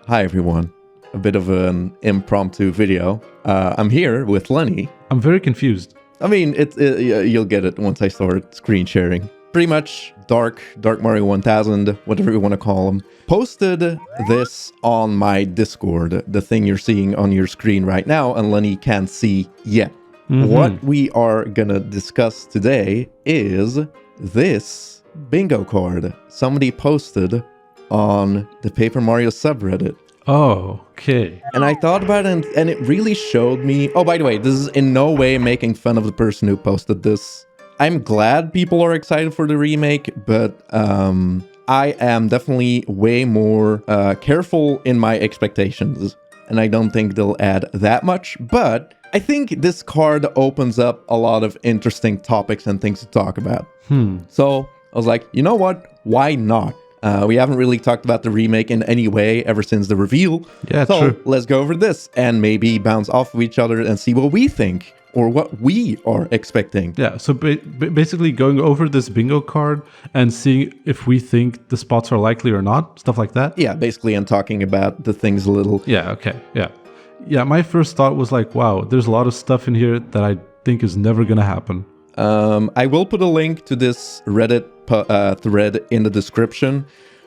Hi everyone. A bit of an impromptu video. I'm here with Lenny. I'm very confused. I mean, you'll get it once I start screen sharing. Pretty much Dark Mario 1000, whatever you want to call him, posted this on my Discord, the thing you're seeing on your screen right now, and Lenny can't see yet. What we are gonna discuss today is this bingo card somebody posted on the Paper Mario subreddit. Oh, okay. And I thought about it, and it really showed me... Oh, by the way, this is in no way making fun of the person who posted this. I'm glad people are excited for the remake, but I am definitely way more careful in my expectations. And I don't think they'll add that much, but I think this card opens up a lot of interesting topics and things to talk about. So I was like, you know what? Why not? We haven't really talked about the remake in any way ever since the reveal. Yeah, so true. let's go over this and maybe bounce off of each other and see what we think or what we are expecting. Yeah, so basically going over this bingo card and seeing if we think the spots are likely or not, stuff like that. Yeah, basically, and talking about the things a little. Yeah, okay, yeah. Yeah, my first thought was like, wow, there's a lot of stuff in here that I think is never going to happen. I will put a link to this Reddit thread in the description,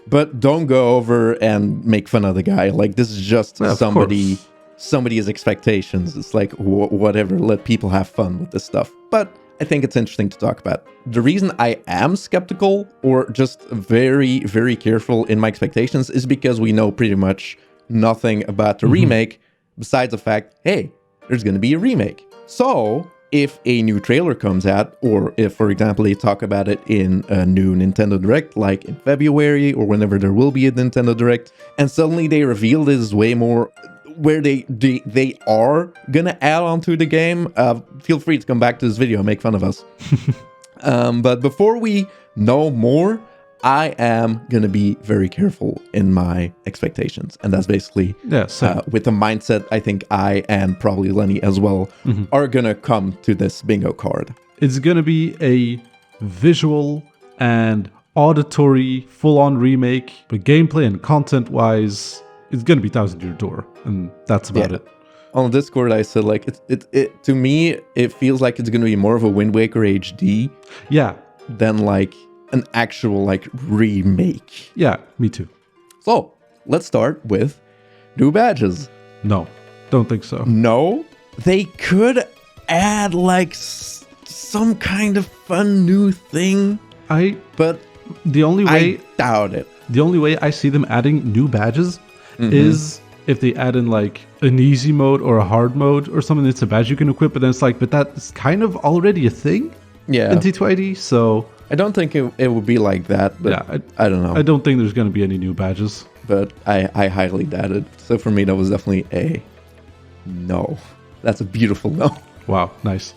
but don't go over and make fun of the guy. Like, this is just somebody's expectations. It's like, whatever, let people have fun with this stuff. But I think it's interesting to talk about. The reason I am skeptical or just very, very careful in my expectations is because we know pretty much nothing about the remake besides the fact, hey, there's going to be a remake. So if a new trailer comes out, or if, for example, they talk about it in a new Nintendo Direct, like in February, or whenever there will be a Nintendo Direct, and suddenly they reveal this way more, where they are gonna add on to the game, feel free to come back to this video and make fun of us. But before we know more, I am going to be very careful in my expectations. And that's basically with the mindset I think I and probably Lenny as well are going to come to this bingo card. It's going to be a visual and auditory full-on remake, but gameplay and content-wise, it's going to be thousand your door. And that's about it. On Discord, I said, like, it to me, it feels like it's going to be more of a Wind Waker HD. Yeah. Than like an actual like remake. Yeah, me too. So let's start with new badges. No, don't think so. No, they could add like some kind of fun new thing. But the only way I doubt it. The only way I see them adding new badges is if they add in like an easy mode or a hard mode or something that's a badge you can equip. But then it's like, but that's kind of already a thing. Yeah. In TTYD, so I don't think it would be like that, but yeah, I don't know. I don't think there's going to be any new badges. But I highly doubt it. So for me, that was definitely a no. That's a beautiful no. Wow, nice.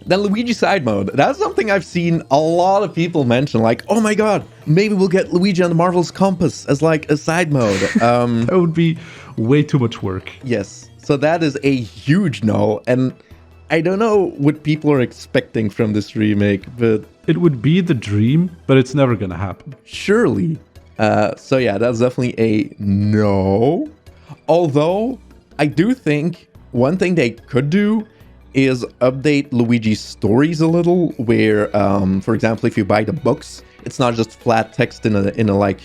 Then Luigi side mode. That's something I've seen a lot of people mention. Like, oh my god, maybe we'll get Luigi and the Marvel's Compass as like a side mode. That would be way too much work. Yes. So that is a huge no. And I don't know what people are expecting from this remake, but it would be the dream, but it's never gonna happen. Surely. So yeah, that's definitely a no. Although I do think one thing they could do is update Luigi's stories a little, where, for example, if you buy the books, it's not just flat text in a like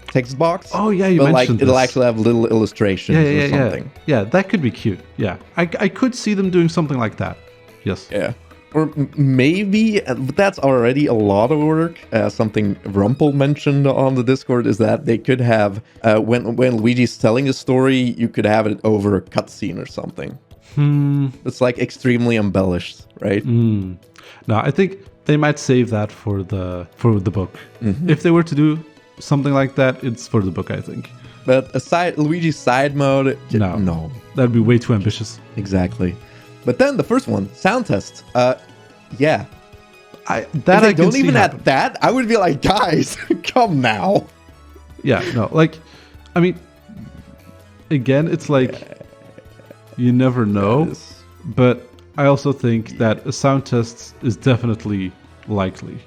text box. Oh yeah, you mentioned it'll actually have little illustrations or something. Yeah, that could be cute. Yeah, I could see them doing something like that. Yes. Yeah. Or maybe, but that's already a lot of work. Something Rumpel mentioned on the Discord is that they could have, when Luigi's telling a story, you could have it over a cutscene or something. It's like extremely embellished, right? No, I think they might save that for the book. If they were to do something like that, it's for the book, I think. But Luigi's side mode, no. That'd be way too ambitious. Exactly. But then the first one, sound test. Yeah. If they don't even add that, I would be like, guys, come now. Yeah, no, like, I mean, again, it's like, you never know. But I also think that a sound test is definitely likely.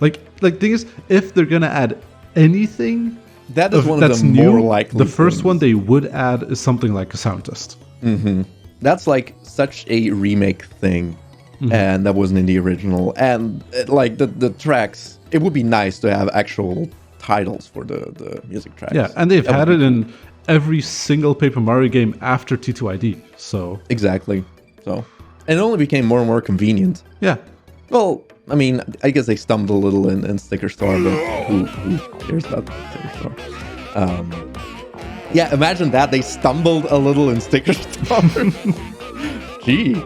Like thing is, if they're gonna add anything, That is one of the more likely The first things. one they would add is something like a sound test. That's like such a remake thing, and that wasn't in the original. And like the tracks, it would be nice to have actual titles for the music tracks. Yeah, and they've had it in every single Paper Mario game after T2ID. So exactly. So, and it only became more and more convenient. yeah. Well, I mean, I guess they stumbled a little in Sticker Store, but who cares about Sticker Store? Yeah, imagine that. They stumbled a little in Sticker Store. Gee.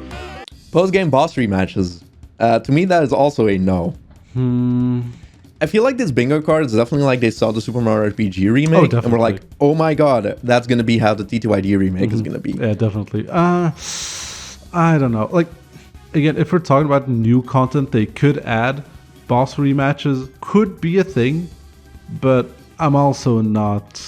Post-game boss rematches. To me, that is also a no. I feel like this bingo card is definitely like they saw the Super Mario RPG remake and were like, oh my god, that's going to be how the TTYD remake is going to be. Yeah, definitely. I don't know. Like, again, if we're talking about new content, they could add boss rematches. Could be a thing, but I'm also not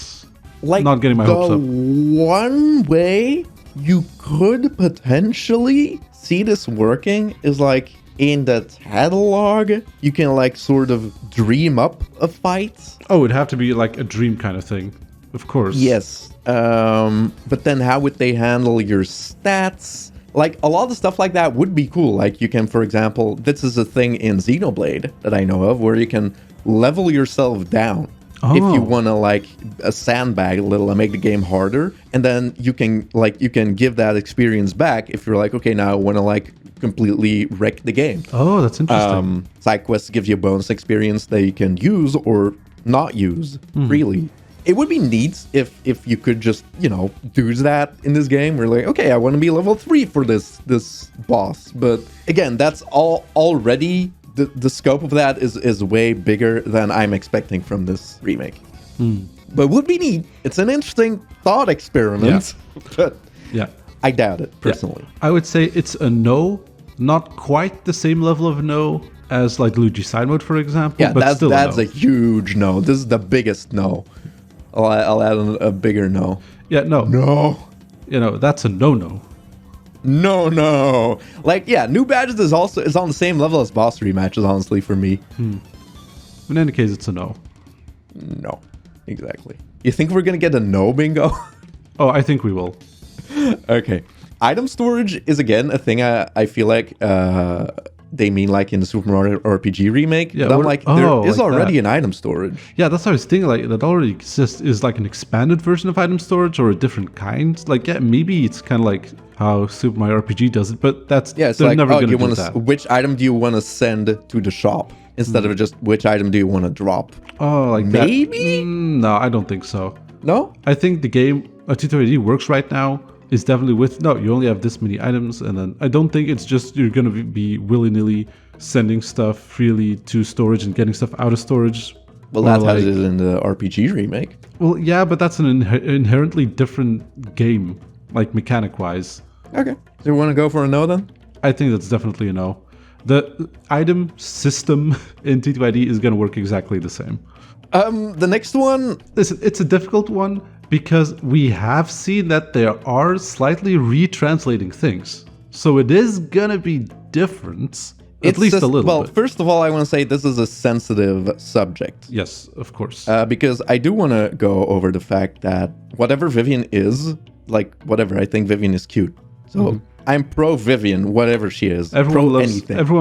getting my hopes up. One way you could potentially see this working is like in the catalog, you can like sort of dream up a fight. Oh, it'd have to be like a dream kind of thing, of course. Yes. But then how would they handle your stats? Like a lot of stuff like that would be cool. Like you can, for example, this is a thing in Xenoblade that I know of where you can level yourself down. If you want to like a sandbag a little and make the game harder, and then you can give that experience back if you're like, okay, now I want to like completely wreck the game. Oh, that's interesting. Side quests give you a bonus experience that you can use or not use freely. It would be neat if you could just, do that in this game. We're like, okay, I want to be level 3 for this boss. But again, that's already the scope of that is way bigger than I'm expecting from this remake. But would be neat. It's an interesting thought experiment. Yeah. But yeah, I doubt it personally. Yeah. I would say it's a no, not quite the same level of no as like Luigi Side Mode, for example. Yeah, but that's a huge no. This is the biggest no. I'll add a bigger no. Yeah, no. That's a no-no. No. Like, yeah, new badges is on the same level as boss rematches, honestly, for me. In any case, it's a no. No, exactly. You think we're gonna get a no bingo? Oh, I think we will. Okay. Item storage is, again, a thing I feel like they mean like in the Super Mario RPG remake. Yeah, but I'm like, there is already an item storage. Yeah, that's what I was thinking. Like, that already exists. Is like an expanded version of item storage or a different kind? Like, yeah, maybe it's kind of like how Super Mario RPG does it, but it's like, never gonna do that. Which item do you want to send to the shop instead of just which item do you want to drop? Oh, like maybe? No, I don't think so. No? I think the game TTYD works right now. Is definitely you only have this many items, and then I don't think it's just you're gonna be willy-nilly sending stuff freely to storage and getting stuff out of storage. Well, that's how it is in the RPG remake. Well, yeah, but that's an inherently different game, like mechanic-wise. Okay. So you want to go for a no then? I think that's definitely a no. The item system in TTYD is gonna work exactly the same. The next one... Listen, it's a difficult one, because we have seen that they are slightly retranslating things. So it is gonna be different, at least a little bit. Well, first of all, I want to say this is a sensitive subject. Yes, of course. Because I do want to go over the fact that whatever Vivian is, like whatever, I think Vivian is cute. So I'm pro Vivian, whatever she is. Everyone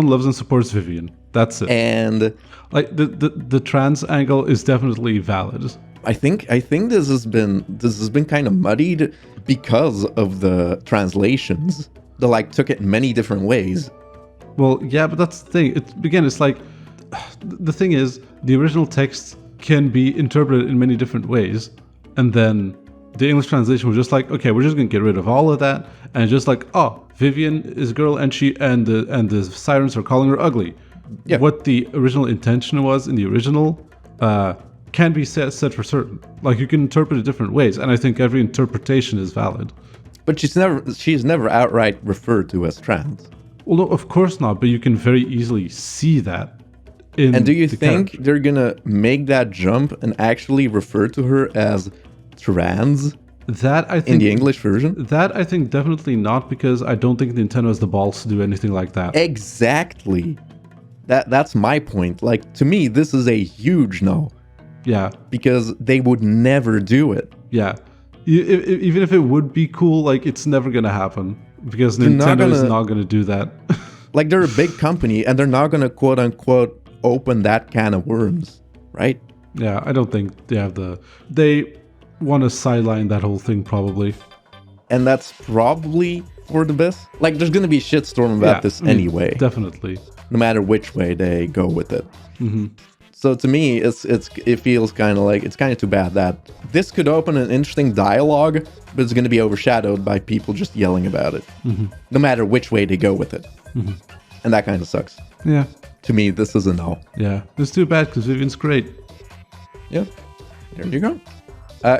loves and supports Vivian. That's it. And like the trans angle is definitely valid. I think this has been kind of muddied because of the translations. They like took it many different ways. Well, yeah, but that's the thing. It's like the thing is the original text can be interpreted in many different ways, and then the English translation was just like, okay, we're just gonna get rid of all of that, and just like, oh, Vivian is a girl, and the sirens are calling her ugly. Yeah. What the original intention was in the original. Can be said for certain. Like, you can interpret it different ways, and I think every interpretation is valid. But she's never outright referred to as trans. Well, no, of course not, but you can very easily see that in And do you think they're gonna make that jump and actually refer to her as trans? That I think in the English version? That I think definitely not, because I don't think Nintendo has the balls to do anything like that. Exactly. That's my point. Like, to me, this is a huge no. Yeah. Because they would never do it. Yeah. Even if it would be cool, like, it's never going to happen. Because They're not Nintendo is gonna- not going to do that. Like, they're a big company, and they're not going to, quote unquote, open that can of worms, right? Yeah, I don't think they have They want to sideline that whole thing, probably. And that's probably for the best. Like, there's going to be shitstorm about this anyway. Definitely. No matter which way they go with it. Mm-hmm. So to me, it feels kind of like it's kind of too bad that this could open an interesting dialogue, but it's going to be overshadowed by people just yelling about it. Mm-hmm. No matter which way they go with it. Mm-hmm. And that kind of sucks. Yeah. To me, this is a no. Yeah. It's too bad because Vivian's great. Yeah. There you go.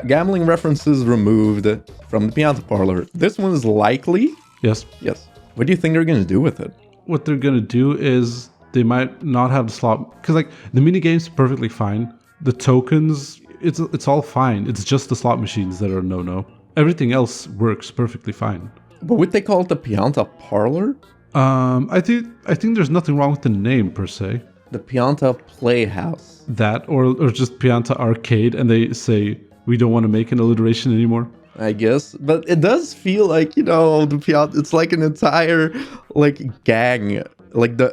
Gambling references removed from the Pianta Parlor. This one is likely. Yes. Yes. What do you think they're going to do with it? What they're going to do is they might not have the slot. Because, like, the minigame's perfectly fine. The tokens, it's all fine. It's just the slot machines that are no-no. Everything else works perfectly fine. But would they call it the Pianta Parlor? I think there's nothing wrong with the name, per se. The Pianta Playhouse. That, or just Pianta Arcade, and they say, we don't want to make an alliteration anymore. I guess, but it does feel like, the Pianta, it's like an entire, like, gang, like the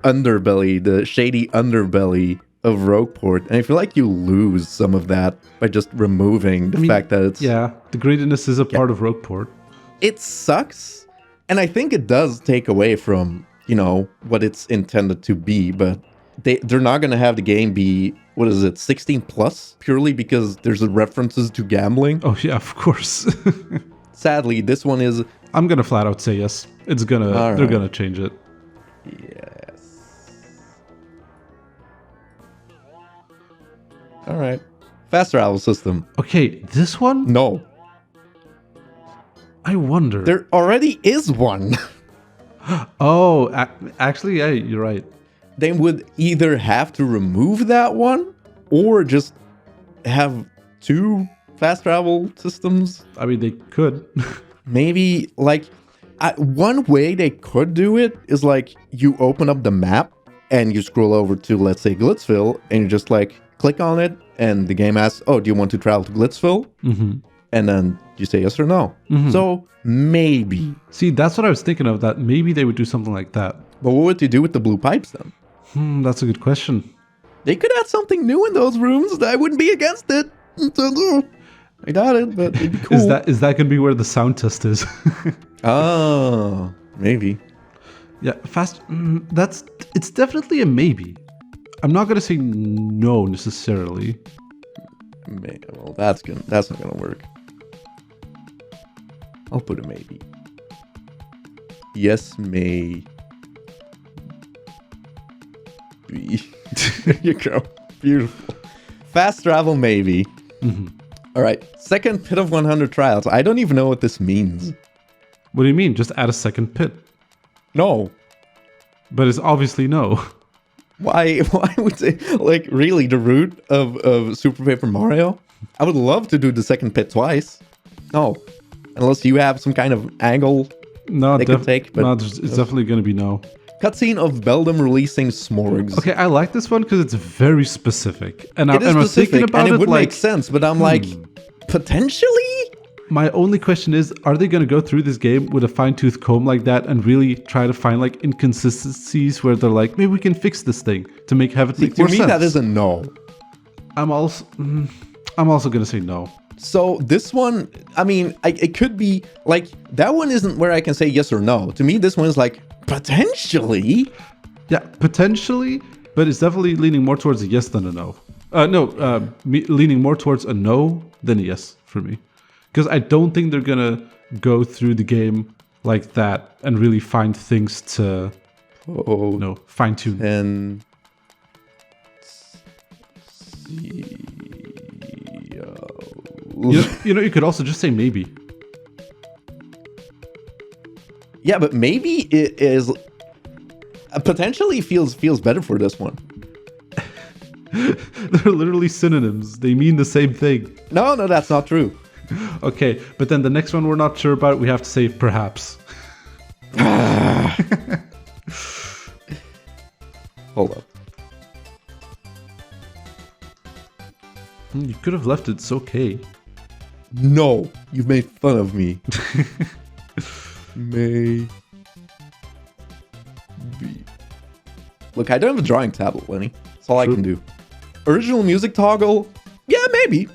underbelly, the shady underbelly of Rogueport, and I feel like you lose some of that by just removing the fact that it's... Yeah, the greediness is a part of Rogueport. It sucks, and I think it does take away from, what it's intended to be, but they're not going to have the game be, 16 plus? Purely because there's references to gambling? Oh yeah, of course. Sadly, this one is... I'm going to flat out say yes. They're going to change it. Yes. Alright. Fast travel system. Okay, this one? No. I wonder. There already is one. Oh, actually, yeah, you're right. They would either have to remove that one or just have two fast travel systems. I mean, they could. Maybe, like, one way they could do it is, like, you open up the map and you scroll over to, let's say, Glitzville, and you just, like, click on it, and the game asks, oh, do you want to travel to Glitzville? Mm-hmm. And then you say yes or no. Mm-hmm. So, maybe. See, that's what I was thinking of, that maybe they would do something like that. But what would you do with the blue pipes, then? That's a good question. They could add something new in those rooms. I wouldn't be against it. I got it, but it'd be cool. Is that going to be where the sound test is? Oh, maybe. Yeah, it's definitely a maybe. I'm not going to say no necessarily. Well, that's not gonna work. I'll put a maybe. Yes, may. There you go. Beautiful. Fast travel, maybe. Mm-hmm. All right. Second pit of 100 trials. I don't even know what this means. What do you mean? Just add a second pit. No. But it's obviously no. Why would they, like, really, the root of Super Paper Mario? I would love to do the second pit twice. No. Unless you have some kind of angle they could take. But no, it's definitely going to be no. Cutscene of Beldam releasing s'mores. Okay, I like this one because it's very specific. And I was specific, thinking about and it would like, make sense, but I'm like, potentially? My only question is, are they going to go through this game with a fine-tooth comb like that and really try to find like inconsistencies where they're like, maybe we can fix this thing to make it make more sense? To me, that is a no. I'm also going to say no. So this one, I mean, it could be like, that one isn't where I can say yes or no. To me, this one is like, potentially. Yeah, potentially, but it's definitely leaning more towards a yes than a no. Leaning more towards a no than a yes for me. Because I don't think they're going to go through the game like that and really find things to fine-tune. And you could also just say maybe. Yeah, but maybe it is potentially feels better for this one. They're literally synonyms. They mean the same thing. No, that's not true. Okay, but then the next one we're not sure about, we have to say perhaps. Hold up. You could have left It's okay. No, you made fun of me. May be. Look, I don't have a drawing tablet, Lenny. That's all I can do. Original music toggle? Yeah, maybe.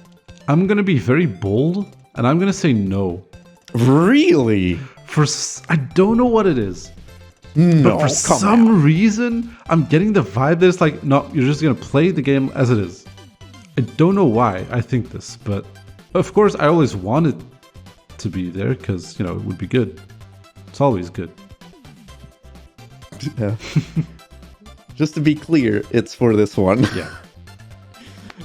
I'm gonna be very bold, and I'm gonna say no. Really? I don't know what it is. No, but for some reason, I'm getting the vibe that it's like, no, you're just gonna play the game as it is. I don't know why I think this, but of course, I always wanted to be there because, it would be good. It's always good. Yeah. Just to be clear, it's for this one. Yeah.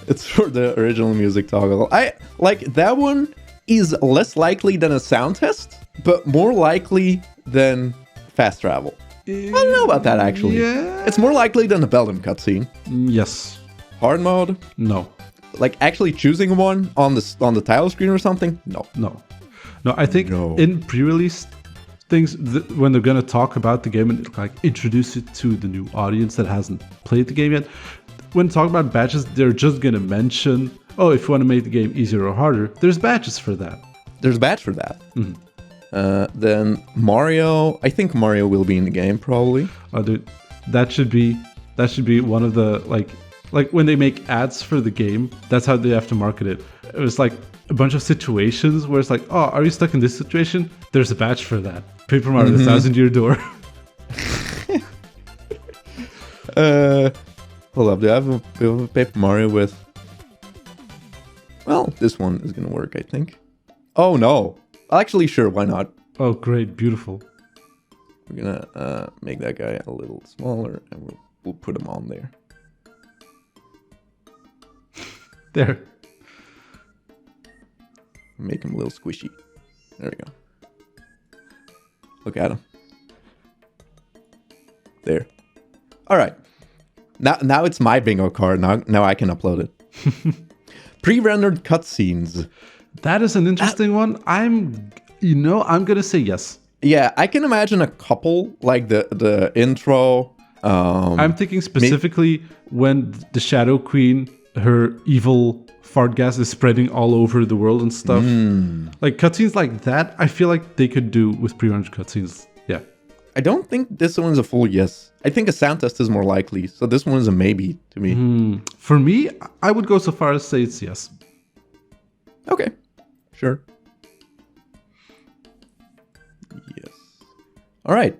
It's for the original music toggle. I like that one is less likely than a sound test, but more likely than fast travel. I don't know about that actually. Yeah. It's more likely than the Beldam cutscene. Yes. Hard mode? No. Like actually choosing one on the title screen or something? No. I think in pre-release things, when they're gonna talk about the game and like introduce it to the new audience that hasn't played the game yet, when talking about badges, they're just gonna mention, oh, if you want to make the game easier or harder, there's badges for that. There's a badge for that. Then Mario, I think Mario will be in the game probably. Oh, dude, that should be one of the like when they make ads for the game. That's how they have to market it. It was like a bunch of situations where it's like, oh, are you stuck in this situation? There's a badge for that. Paper Mario, 1,000-year door. Hold up, do I have a Paper Mario with... Well, this one is gonna work, I think. Oh no! Actually, sure, why not? Oh, great, beautiful. We're gonna make that guy a little smaller, and we'll put him on there. There. Make him a little squishy. There we go. Look at him. There. All right. Now it's my bingo card. Now I can upload it. Pre-rendered cutscenes. That is an interesting one. I'm gonna say yes. Yeah, I can imagine a couple, like the intro. I'm thinking specifically when the Shadow Queen, her evil fart gas is spreading all over the world and stuff. Like cutscenes like that, I feel like they could do with pre-rendered cutscenes. Yeah. I don't think this one's a full yes. I think a sound test is more likely, so this one is a maybe to me. For me, I would go so far as say it's yes. Okay, sure. Yes. All right.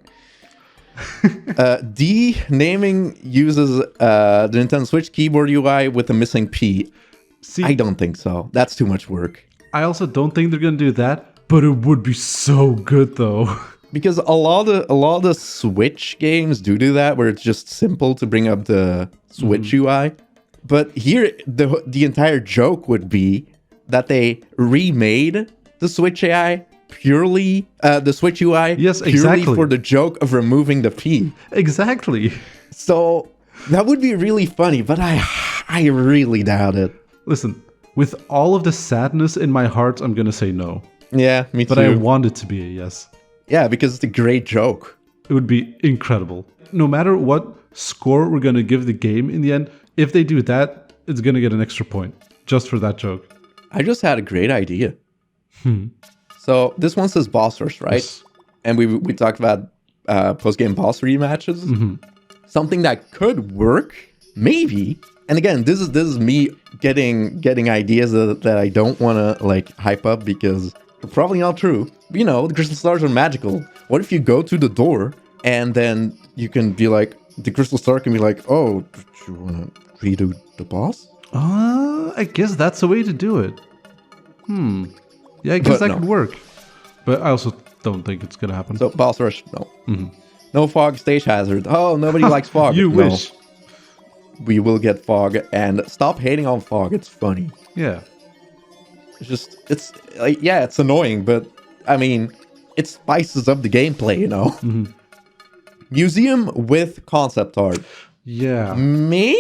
D naming uses the Nintendo Switch keyboard UI with a missing P. See, I don't think so. That's too much work. I also don't think they're gonna do that, but it would be so good though. Because a lot of the Switch games do that, where it's just simple to bring up the Switch UI. But here, the entire joke would be that they remade the Switch AI purely, the Switch UI, purely for the joke of removing the P. Exactly. So that would be really funny, but I really doubt it. Listen, with all of the sadness in my heart, I'm gonna say no. Yeah, me too. But I want it to be a yes. Yeah, because it's a great joke. It would be incredible. No matter what score we're going to give the game in the end, if they do that, it's going to get an extra point just for that joke. I just had a great idea. So this one says boss rush, right? Yes. And we talked about post-game boss rematches. Something that could work, maybe. And again, this is me getting ideas that I don't want to like hype up because they're probably not true. You know, the crystal stars are magical. What if you go to the door and then you can be like, the crystal star can be like, oh, do you want to redo the boss? I guess that's a way to do it. Yeah, I guess that could work. But I also don't think it's going to happen. So, boss rush, no. No fog, stage hazard. Oh, nobody likes fog. You wish. We will get fog, and stop hating on fog. It's funny. Yeah. It's like, yeah, it's annoying, but I mean, it spices up the gameplay, you know? Museum with concept art. Yeah. Maybe?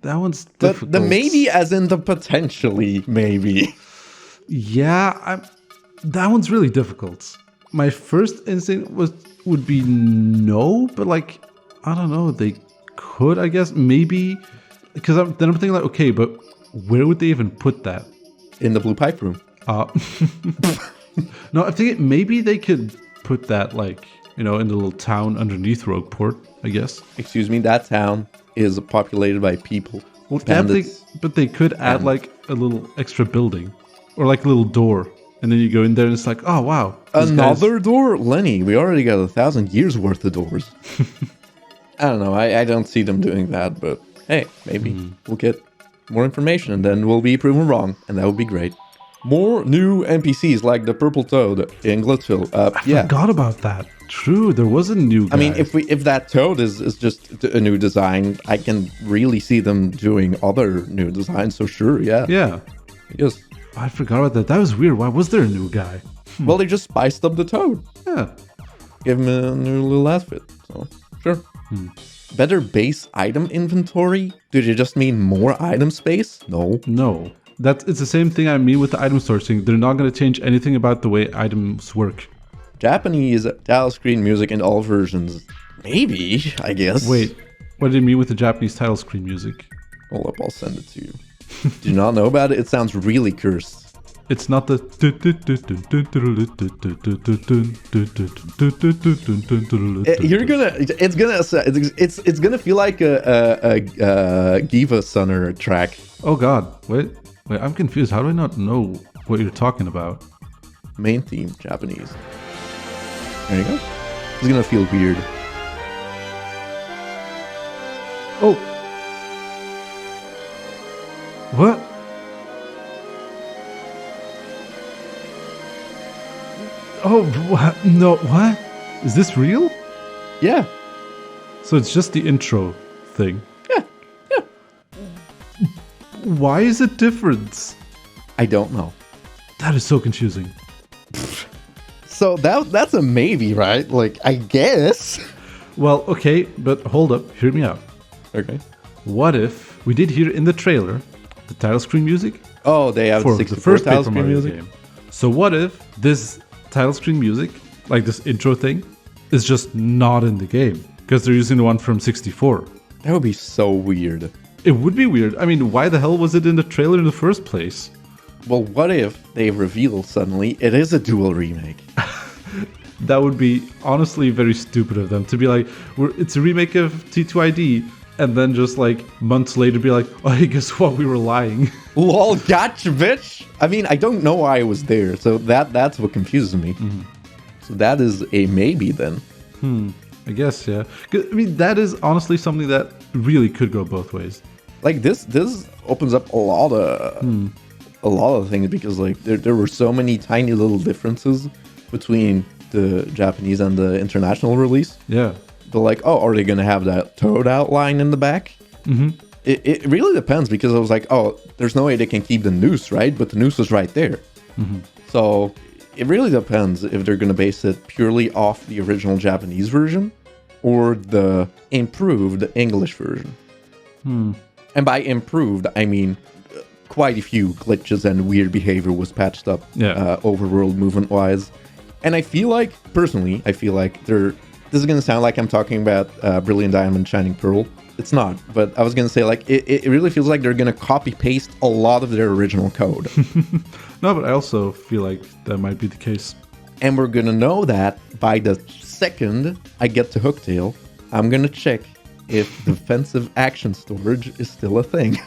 That one's difficult. The maybe as in the potentially maybe. Yeah, that one's really difficult. My first instinct would be no, but like, I don't know, they could, I guess. Maybe Because then I'm thinking like, okay, but where would they even put that? In the blue pipe room. No, I think maybe they could put that like, in the little town underneath Rogueport, I guess. Excuse me, that town is populated by people. Well, Bandits. but they could add like a little extra building or like a little door. And then you go in there and it's like, oh, wow. Another door? Lenny, we already got 1,000 years worth of doors. I don't know. I don't see them doing that, but hey, maybe we'll get more information and then we'll be proven wrong. And that would be great. More new NPCs like the Purple Toad in Glitzville. I forgot about that. True, there was a new guy. I mean, if that toad is just a new design, I can really see them doing other new designs. So sure, yeah. Yeah. Yes. I forgot about that. That was weird. Why was there a new guy? Well, they just spiced up the toad. Yeah. Give him a new little outfit. So sure. Better base item inventory? Do they just mean more item space? No. No. It's the same thing I mean with the item sourcing. They're not going to change anything about the way items work. Japanese title screen music in all versions. Maybe, I guess. Wait, what do you mean with the Japanese title screen music? Hold up, I'll send it to you. Do you not know about it? It sounds really cursed. It's not the... It's gonna feel like a Giva Sunner track. Oh god, wait, I'm confused. How do I not know what you're talking about? Main theme, Japanese. There you go. It's gonna feel weird. Oh. What? Oh, what? No, what? Is this real? Yeah. So it's just the intro thing. Yeah. Why is it different? I don't know. That is so confusing. So that's a maybe, right? Like, I guess. Well, okay, but hold up. Hear me out. Okay. What if we did hear in the trailer the title screen music? Oh, they have for 64 the first title Paper screen Mario music? game. So what if this title screen music, like this intro thing, is just not in the game? Because they're using the one from 64. That would be so weird. It would be weird. I mean, why the hell was it in the trailer in the first place? Well, what if they reveal suddenly it is a dual remake? That would be honestly very stupid of them to be like, it's a remake of TTYD, and then just like months later be like, oh, hey, guess what? We were lying. Lol, gotcha, bitch! I mean, I don't know why I was there, so that's what confuses me. So that is a maybe then. I guess, yeah. 'Cause, I mean, that is honestly something that really could go both ways. Like this opens up a lot of things because like there were so many tiny little differences between the Japanese and the international release. Yeah. They're like, oh, are they gonna have that toad outline in the back? It really depends because I was like, oh, there's no way they can keep the noose, right? But the noose was right there. So it really depends if they're gonna base it purely off the original Japanese version or the improved English version. And by improved, I mean quite a few glitches and weird behavior was patched up overworld movement-wise. And I feel like, personally, this is going to sound like I'm talking about Brilliant Diamond, Shining Pearl. It's not, but I was going to say, like, it really feels like they're going to copy-paste a lot of their original code. No, but I also feel like that might be the case. And we're going to know that by the second I get to Hooktail, I'm going to check if defensive action storage is still a thing.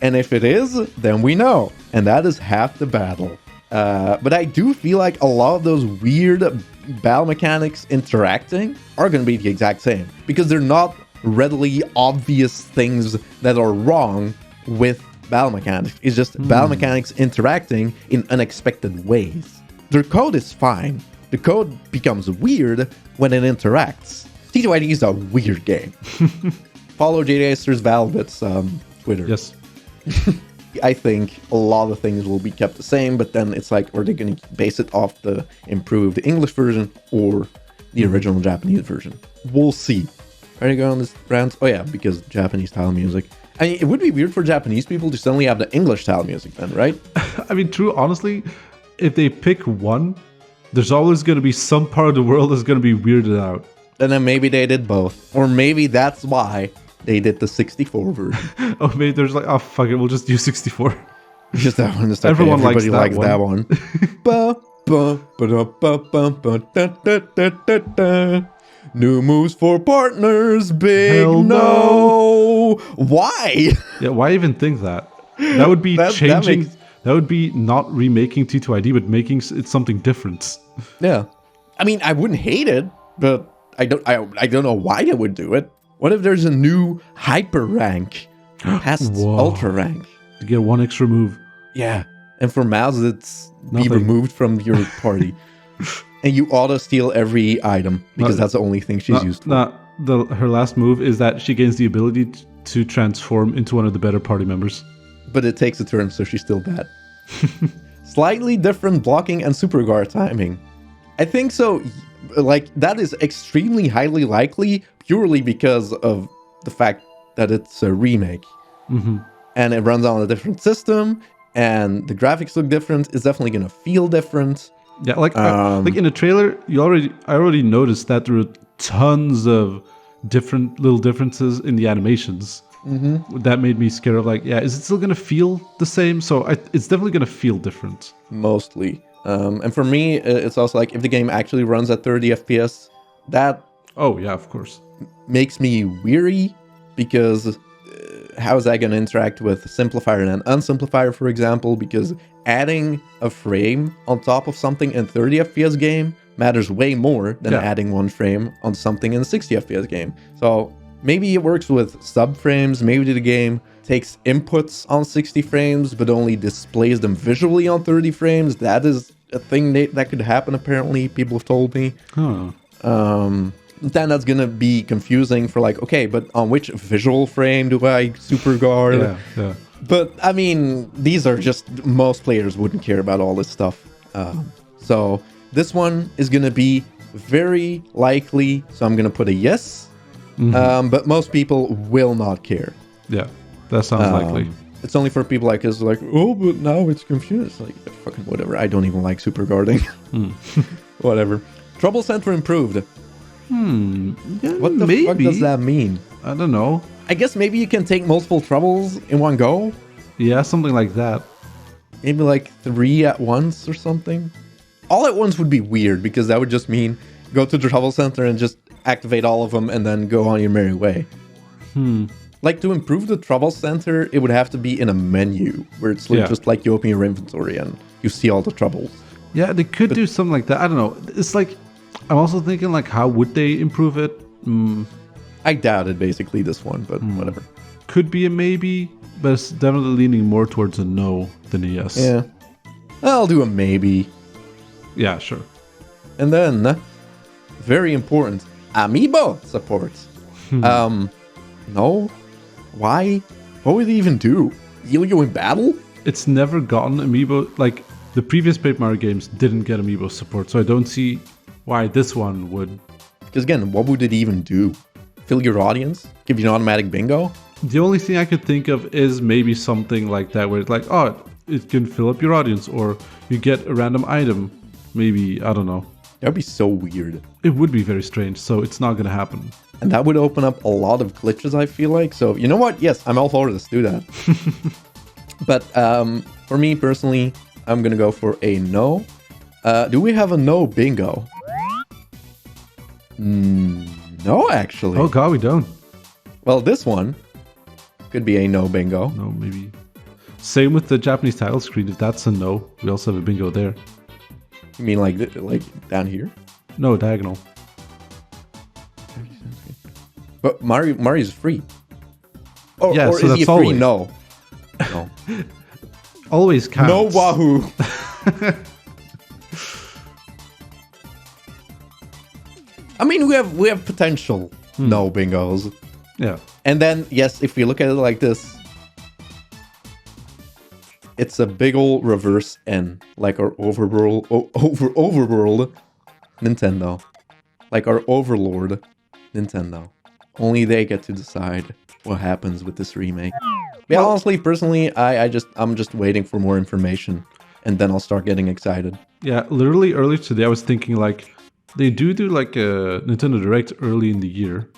And if it is, then we know. And that is half the battle. But I do feel like a lot of those weird battle mechanics interacting are going to be the exact same. Because they're not readily obvious things that are wrong with battle mechanics. It's just battle mechanics interacting in unexpected ways. Their code is fine. The code becomes weird when it interacts. TTYD is a weird game. Follow JDaster's Valbit's Twitter. Yes. I think a lot of things will be kept the same, but then it's like, are they going to base it off the improved English version or the original Japanese version? We'll see. Are they going on this round? Oh yeah, because Japanese style music. I mean, it would be weird for Japanese people to suddenly have the English style music then, right? I mean, true, honestly, if they pick one, there's always going to be some part of the world that's going to be weirded out. And then maybe they did both. Or maybe that's why they did the 64 version. Oh, maybe there's like, oh, fuck it, we'll just do 64. Just that one. Just Everyone everybody likes that one. Ba, ba, ba, da, ba, ba, ba, da, da, da, da, da. New moves for partners, big Hell no. Why? Yeah, why even think that? That would be changing. That would be not remaking TTYD, but making it something different. Yeah. I mean, I wouldn't hate it, but I don't know why they would do it. What if there's a new hyper rank past ultra rank? To get one extra move. Yeah. And for Mouse, it's Nothing. be removed from your party. And you auto steal every item because that's the only thing she's used for. Her last move is that she gains the ability to transform into one of the better party members. But it takes a turn, so she's still bad. Slightly different blocking and super guard timing. I think so. Like, that is extremely highly likely purely because of the fact that it's a remake. Mm-hmm. And it runs on a different system, and the graphics look different. It's definitely going to feel different. Yeah, like in the trailer, I already noticed that there were tons of different little differences in the animations. Mm-hmm. That made me scared of like, yeah, is it still gonna feel the same? So it's definitely gonna feel different. Mostly, and for me, it's also like if the game actually runs at 30 FPS, that of course makes me weary because how is that going to interact with simplifier and unsimplifier, for example? Because adding a frame on top of something in 30 FPS game matters way more than adding one frame on something in a 60 FPS game. So maybe it works with subframes. Maybe the game takes inputs on 60 frames, but only displays them visually on 30 frames. That is a thing that could happen, apparently. People have told me. Then that's gonna be confusing for like, okay, but on which visual frame do I super guard? Yeah. But I mean, these are just, most players wouldn't care about all this stuff. So this one is gonna be very likely. So I'm gonna put a yes. Mm-hmm. But most people will not care. Yeah, that sounds likely. It's only for people like us, like, oh, but now it's confused. It's like, fucking whatever. I don't even like super guarding. Whatever. Trouble center improved. Yeah, what the fuck does that mean? I don't know. I guess maybe you can take multiple troubles in one go? Yeah, something like that. Maybe like 3 at once or something? All at once would be weird because that would just mean go to the trouble center and just activate all of them and then go on your merry way. Like to improve the trouble center, it would have to be in a menu where it's just like you open your inventory and you see all the troubles. Yeah, they could do something like that. I don't know. It's like, I'm also thinking like, how would they improve it? I doubt it, basically, this one, but whatever. Could be a maybe, but it's definitely leaning more towards a no than a yes. Yeah. I'll do a maybe. Yeah, sure. And then, very important, amiibo support. No? Why? What would it even do? Heal you in battle? It's never gotten amiibo. Like, the previous Paper Mario games didn't get amiibo support, so I don't see why this one would. Because again, what would it even do? Fill your audience? Give you an automatic bingo? The only thing I could think of is maybe something like that, where it's like, oh, it can fill up your audience, or you get a random item. Maybe, I don't know. That would be so weird. It would be very strange, so it's not going to happen. And that would open up a lot of glitches, I feel like. So, you know what? Yes, I'm all for this. Do that. But for me personally, I'm going to go for a no. Do we have a no bingo? No, actually. Oh, God, we don't. Well, this one could be a no bingo. No, maybe. Same with the Japanese title screen. If that's a no, we also have a bingo there. You mean like down here? No, diagonal. But Mario's free. Or so is he that's free? always. No. Always counts. No wahoo. I mean, we have potential no bingos. Yeah. And then, yes, if we look at it like this, it's a big old reverse N, like our overworld Nintendo. Like our overlord Nintendo. Only they get to decide what happens with this remake. Yeah, honestly, personally, I'm just waiting for more information, and then I'll start getting excited. Yeah, literally earlier today I was thinking like, they do like a Nintendo Direct early in the year.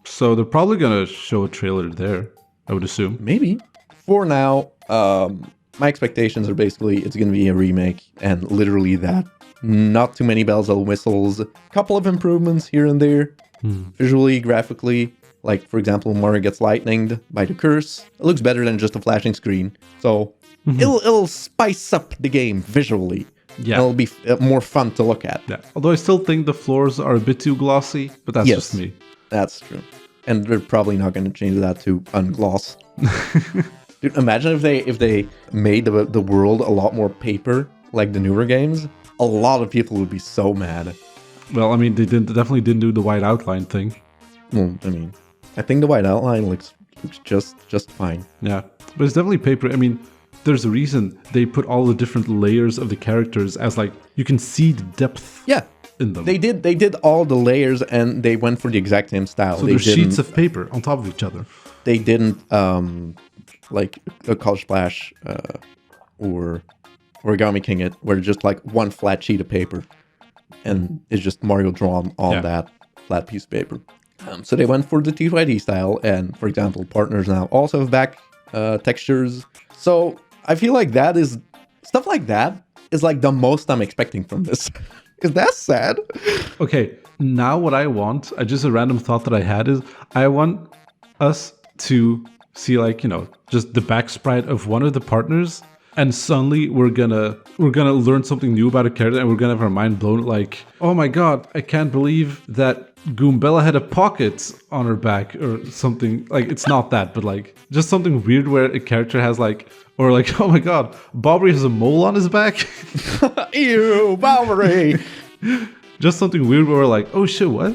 So they're probably gonna show a trailer there, I would assume. Maybe. For now, my expectations are basically it's going to be a remake, and literally that. Not too many bells and whistles. A couple of improvements here and there. Visually, graphically. Like, for example, Mario gets lightninged by the curse. It looks better than just a flashing screen. So, it'll spice up the game visually. Yeah. It'll be more fun to look at. Yeah. Although I still think the floors are a bit too glossy, but that's just me. That's true. And they're probably not going to change that to ungloss. Dude, imagine if they made the world a lot more paper, like the newer games. A lot of people would be so mad. Well, I mean, they definitely didn't do the white outline thing. Well, I mean, I think the white outline looks just fine. Yeah, but it's definitely paper. I mean, there's a reason they put all the different layers of the characters as like you can see the depth. Yeah. In them. They did all the layers and they went for the exact same style. So there's sheets of paper on top of each other. They didn't like a College Splash or Origami King it, where it's just like one flat sheet of paper and it's just Mario drawn on that flat piece of paper. So they went for the TTYD style, and for example, partners now also have back textures. So I feel like stuff like that is like the most I'm expecting from this. Is that sad? Okay, now what I want, just a random thought that I had is, I want us to see like, just the back sprite of one of the partners, and suddenly we're gonna learn something new about a character, and we're gonna have our mind blown like, oh my god, I can't believe that Goombella had a pocket on her back or something. Like, it's not that, but like just something weird where a character has like, or like, oh my god, Bobbery has a mole on his back. Ew, Bobbery. Just something weird where we're like, oh shit, what?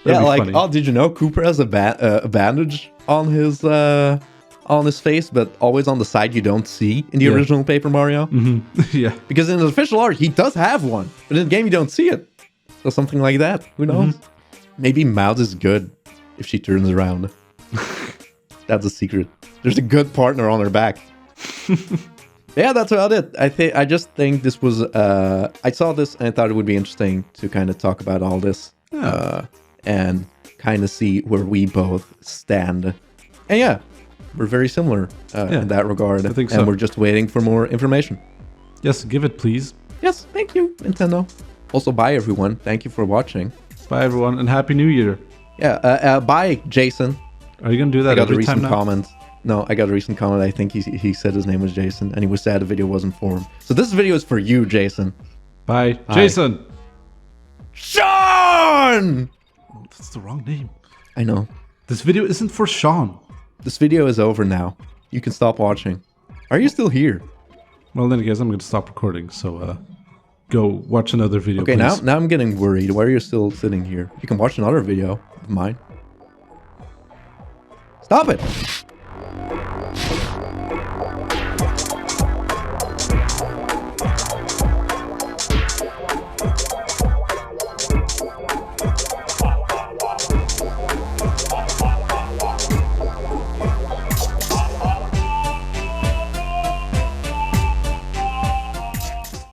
That'd like, funny. Oh, did you know Cooper has a bandage on his face, but always on the side you don't see in the original Paper Mario? Yeah. Because in the official art, he does have one, but in the game you don't see it. So something like that. Who knows? Maybe Mouse is good if she turns around. That's a secret. There's a good partner on her back. Yeah, that's about it. I just think this was I saw this and I thought it would be interesting to kind of talk about all this and kind of see where we both stand. And yeah, we're very similar in that regard. I think so. And we're just waiting for more information. Yes, give it please. Yes, thank you, Nintendo. Also, bye everyone. Thank you for watching. Bye everyone, and Happy New Year. Yeah, bye Jason. Are you gonna do that? I got every a recent time now? comment. No, I got a recent comment. I think he said his name was Jason, and he was sad the video wasn't for him. So this video is for you, Jason. Bye. Jason. Sean! That's the wrong name. I know. This video isn't for Sean. This video is over now. You can stop watching. Are you still here? Well, then I guess I'm going to stop recording. So go watch another video. Okay, please. now I'm getting worried. Why are you still sitting here? You can watch another video of mine. Stop it!